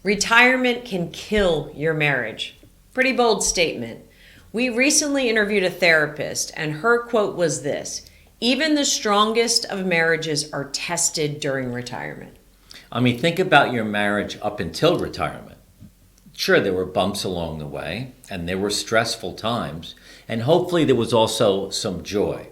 Retirement can kill your marriage. Pretty bold statement. We recently interviewed a therapist, and her quote was this: even the strongest of marriages are tested during retirement. I mean, think about your marriage up until retirement. Sure, there were bumps along the way, and there were stressful times, and hopefully there was also some joy.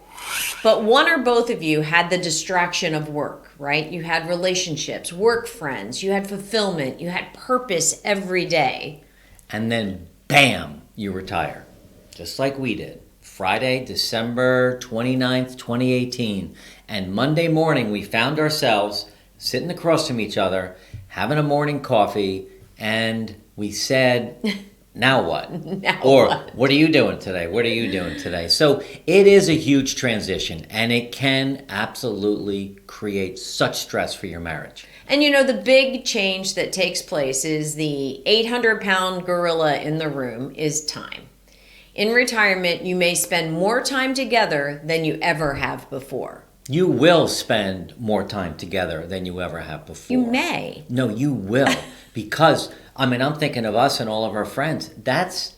But one or both of you had the distraction of work, right? You had relationships, work friends, you had fulfillment, you had purpose every day. And then, bam, you retire, just like we did. Friday, December 29th, 2018. And Monday morning, we found ourselves sitting across from each other, having a morning coffee, and we said, now what? What are you doing today? What are you doing today? So it is a huge transition, and it can absolutely create such stress for your marriage. And you know, the big change that takes place is the 800-pound gorilla in the room is time. In retirement, you may spend more time together than you ever have before. You will spend more time together than you ever have before. You may. No, you will. Because, I mean, I'm thinking of us and all of our friends. That's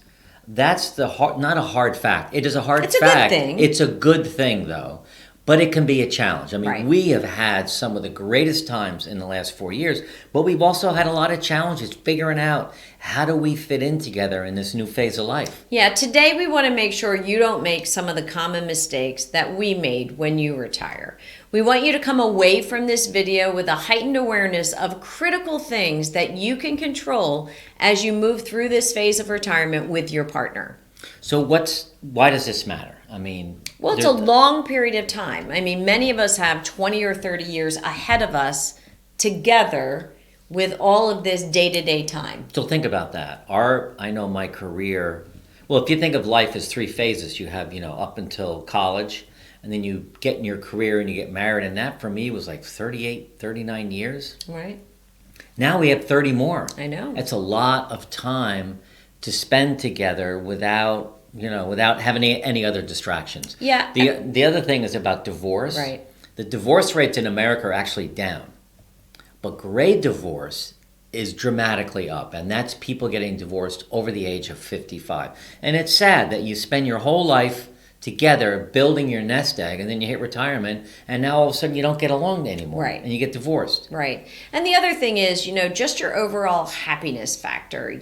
the hard, not a hard fact. It is a hard fact. It's a good thing. It's a good thing, though. But it can be a challenge. I mean, Right. We have had some of the greatest times in the last 4 years, but we've also had a lot of challenges figuring out how do we fit in together in this new phase of life. Yeah, today we want to make sure you don't make some of the common mistakes that we made when you retire. We want you to come away from this video with a heightened awareness of critical things that you can control as you move through this phase of retirement with your partner. So why does this matter? I mean... Well, it's a long period of time. I mean, many of us have 20 or 30 years ahead of us together with all of this day-to-day time. So think about that. I know my career, well, if you think of life as three phases, you have, up until college, and then you get in your career and you get married, and that for me was like 38, 39 years. Right. Now we have 30 more. I know. It's a lot of time to spend together without having any other distractions. Yeah. The other thing is about divorce. Right. The divorce rates in America are actually down. But gray divorce is dramatically up, and that's people getting divorced over the age of 55. And it's sad that you spend your whole life together building your nest egg, and then you hit retirement, and now all of a sudden you don't get along anymore. Right. And you get divorced. Right. And the other thing is, just your overall happiness factor.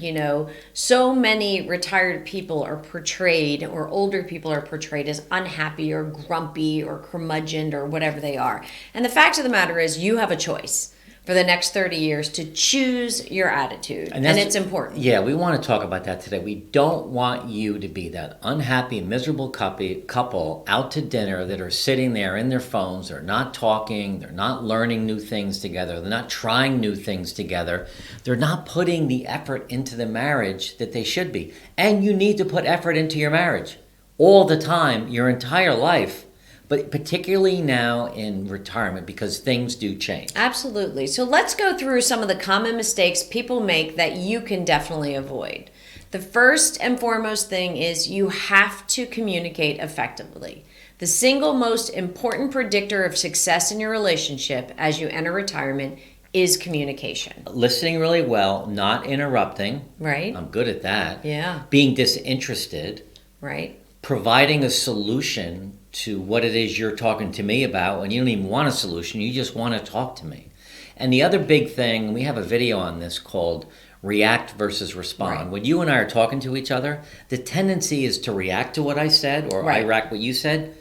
So many retired people are portrayed, or older people are portrayed as unhappy or grumpy or curmudgeoned or whatever they are. And the fact of the matter is you have a choice for the next 30 years to choose your attitude. And it's important. Yeah, we want to talk about that today. We don't want you to be that unhappy, miserable couple out to dinner that are sitting there in their phones. They're not talking. They're not learning new things together. They're not trying new things together. They're not putting the effort into the marriage that they should be. And you need to put effort into your marriage all the time, your entire life. But particularly now in retirement, because things do change. Absolutely. So let's go through some of the common mistakes people make that you can definitely avoid. The first and foremost thing is you have to communicate effectively. The single most important predictor of success in your relationship as you enter retirement is communication. Listening really well, not interrupting. Right. I'm good at that. Yeah. Being disinterested. Right. Providing a solution to what it is you're talking to me about when you don't even want a solution, you just want to talk to me. And the other big thing, we have a video on this called react versus respond. Right. When you and I are talking to each other, the tendency is to react to what I said, or Right. I react what you said.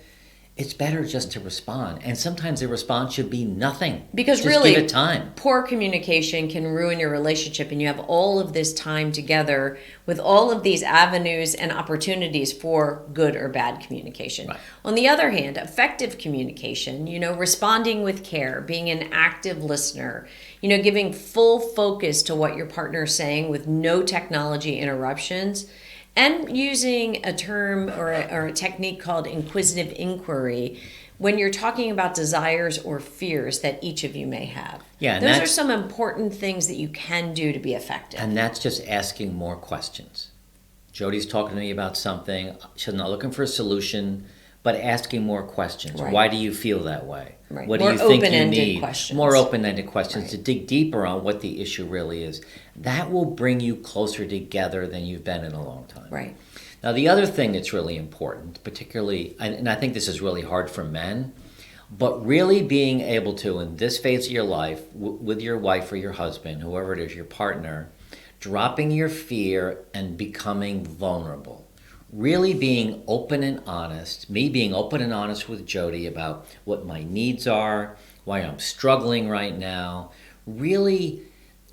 It's better just to respond. And sometimes the response should be nothing. Because just really, give it time. Poor communication can ruin your relationship, and you have all of this time together with all of these avenues and opportunities for good or bad communication. Right. On the other hand, effective communication, responding with care, being an active listener, giving full focus to what your partner is saying with no technology interruptions, and using a term or a technique called inquisitive inquiry when you're talking about desires or fears that each of you may have. Yeah, and those are some important things that you can do to be effective. And that's just asking more questions. Jody's talking to me about something. She's not looking for a solution, but asking more questions. Right. Why do you feel that way? Right. What More do you think you open-ended need? questions. More open-ended questions Right. to dig deeper on what the issue really is. That will bring you closer together than you've been in a long time. Right. Now, the other thing that's really important, particularly, and I think this is really hard for men, but really being able to, in this phase of your life, with your wife or your husband, whoever it is, your partner, dropping your fear and becoming vulnerable. Really being open and honest, me being open and honest with Jody about what my needs are, why I'm struggling right now, really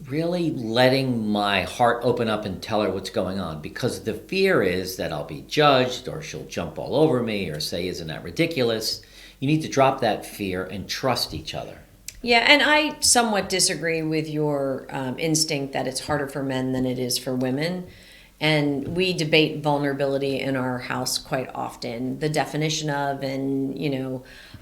letting my heart open up and tell her what's going on, because the fear is that I'll be judged or she'll jump all over me or say, isn't that ridiculous? You need to drop that fear and trust each other. Yeah, and I somewhat disagree with your instinct that it's harder for men than it is for women. And we debate vulnerability in our house quite often, the definition of, and,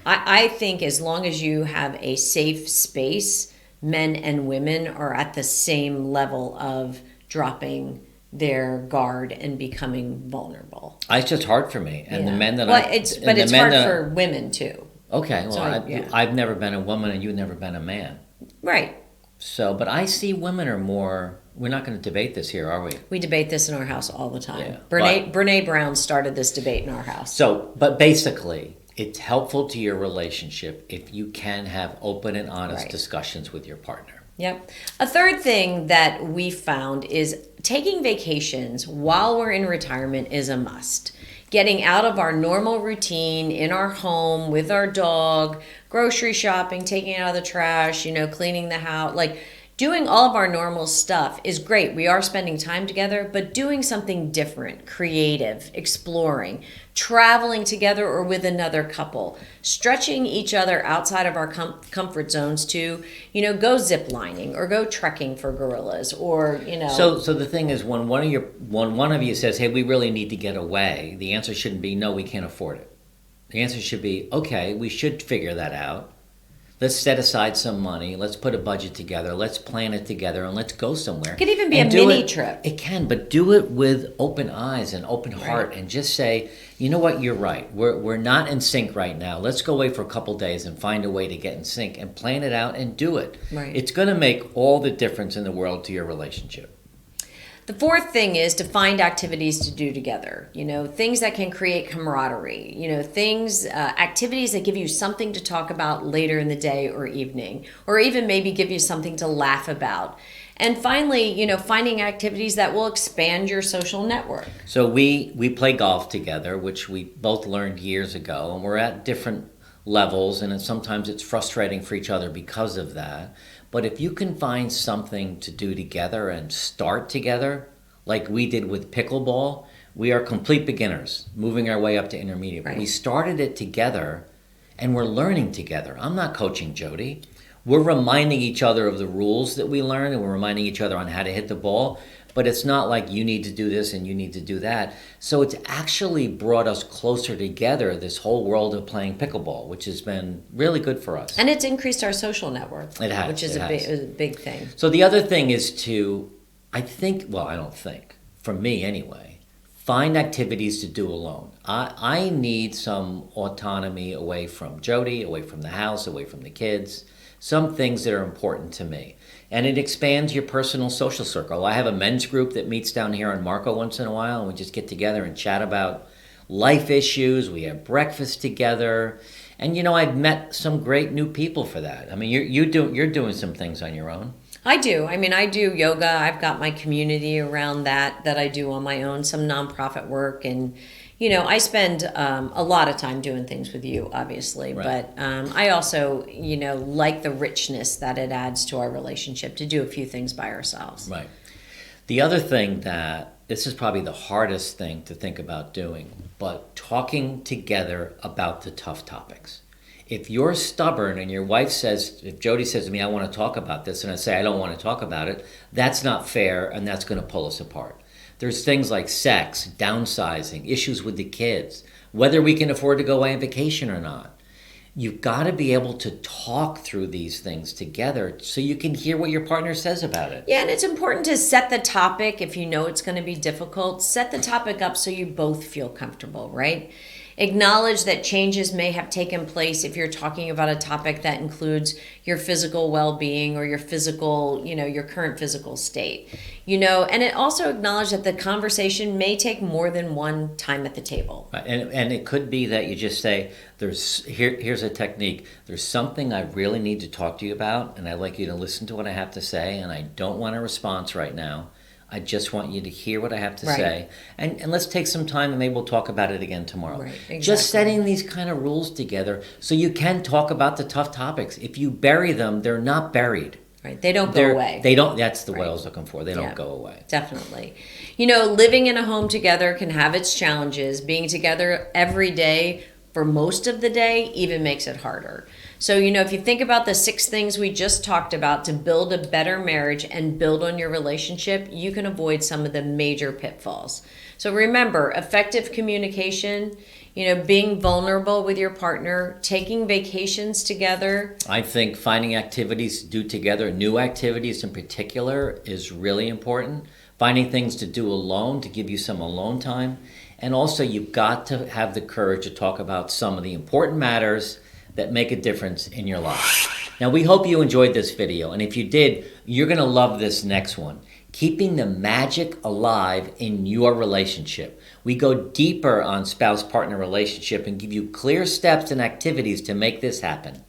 I think as long as you have a safe space, men and women are at the same level of dropping their guard and becoming vulnerable. It's just hard for me. And Yeah. the men that well, I... it's and but the it's men hard that- for women too. Okay, well, So yeah. I've never been a woman and you've never been a man. Right. So, but I see women are more... We're not going to debate this here, are we? We debate this in our house all the time. Yeah, Brene Brown started this debate in our house. So, but basically, it's helpful to your relationship if you can have open and honest Right. discussions with your partner. Yep. A third thing that we found is taking vacations while we're in retirement is a must. Getting out of our normal routine in our home with our dog, grocery shopping, taking out the trash, cleaning the house, like doing all of our normal stuff is great. We are spending time together, but doing something different, creative, exploring, traveling together or with another couple, stretching each other outside of our comfort zones to, go zip lining or go trekking for gorillas or, So the thing is, when one of you says, "Hey, we really need to get away," the answer shouldn't be, "No, we can't afford it." The answer should be, "Okay, we should figure that out. Let's set aside some money. Let's put a budget together. Let's plan it together, and let's go somewhere." It could even be And a do mini it- trip. It can, but do it with open eyes and open heart, and just say, "You know what? You're right. We're not in sync right now. Let's go away for a couple days and find a way to get in sync and plan it out and do it." Right. It's going to make all the difference in the world to your relationship. The fourth thing is to find activities to do together. Things that can create camaraderie. Activities that give you something to talk about later in the day or evening, or even maybe give you something to laugh about. And finally, finding activities that will expand your social network. So we play golf together, which we both learned years ago, and we're at different levels, and sometimes it's frustrating for each other because of that. But if you can find something to do together and start together, like we did with pickleball, we are complete beginners, moving our way up to intermediate. Right. We started it together, and we're learning together. I'm not coaching Jody. We're reminding each other of the rules that we learned, and we're reminding each other on how to hit the ball. But it's not like you need to do this and you need to do that. So it's actually brought us closer together, this whole world of playing pickleball, which has been really good for us. And it's increased our social network. It has, Which is it a has. big thing. So the other thing is to, I don't think, for me anyway, find activities to do alone. I need some autonomy away from Jody, away from the house, away from the kids, some things that are important to me. And it expands your personal social circle. I have a men's group that meets down here on Marco once in a while, and we just get together and chat about life issues. We have breakfast together. And, I've met some great new people for that. I mean, you're doing some things on your own. I do. I do yoga. I've got my community around that I do on my own, some nonprofit work. And, I spend a lot of time doing things with you, obviously. Right. But I also, like the richness that it adds to our relationship to do a few things by ourselves. Right. The other thing this is probably the hardest thing to think about doing, but talking together about the tough topics. If you're stubborn and your wife says, if Jody says to me, "I want to talk about this," and I say, "I don't want to talk about it," that's not fair, and that's going to pull us apart. There's things like sex, downsizing, issues with the kids, whether we can afford to go away on vacation or not. You've got to be able to talk through these things together so you can hear what your partner says about it. Yeah, and it's important to set the topic if you know it's going to be difficult. Set the topic up so you both feel comfortable, right? Acknowledge that changes may have taken place if you're talking about a topic that includes your physical well-being or your physical, your current physical state. And it also acknowledge that the conversation may take more than one time at the table. Right. And it could be that you just say, here's a technique. There's something I really need to talk to you about, and I'd like you to listen to what I have to say, and I don't want a response right now. I just want you to hear what I have to say. And let's take some time and maybe we'll talk about it again tomorrow. Right, exactly. Just setting these kind of rules together so you can talk about the tough topics. If you bury them, they're not buried. Right. They don't go away. They don't, that's the word I was looking for. They don't go away. Definitely. Living in a home together can have its challenges. Being together every day for most of the day even makes it harder. So, if you think about the 6 things we just talked about to build a better marriage and build on your relationship, you can avoid some of the major pitfalls. So remember, effective communication, being vulnerable with your partner, taking vacations together. I think finding activities to do together, new activities in particular, is really important. Finding things to do alone to give you some alone time. And also, you've got to have the courage to talk about some of the important matters that make a difference in your life. Now, we hope you enjoyed this video, and if you did, you're going to love this next one. Keeping the magic alive in your relationship. We go deeper on spouse-partner relationship and give you clear steps and activities to make this happen.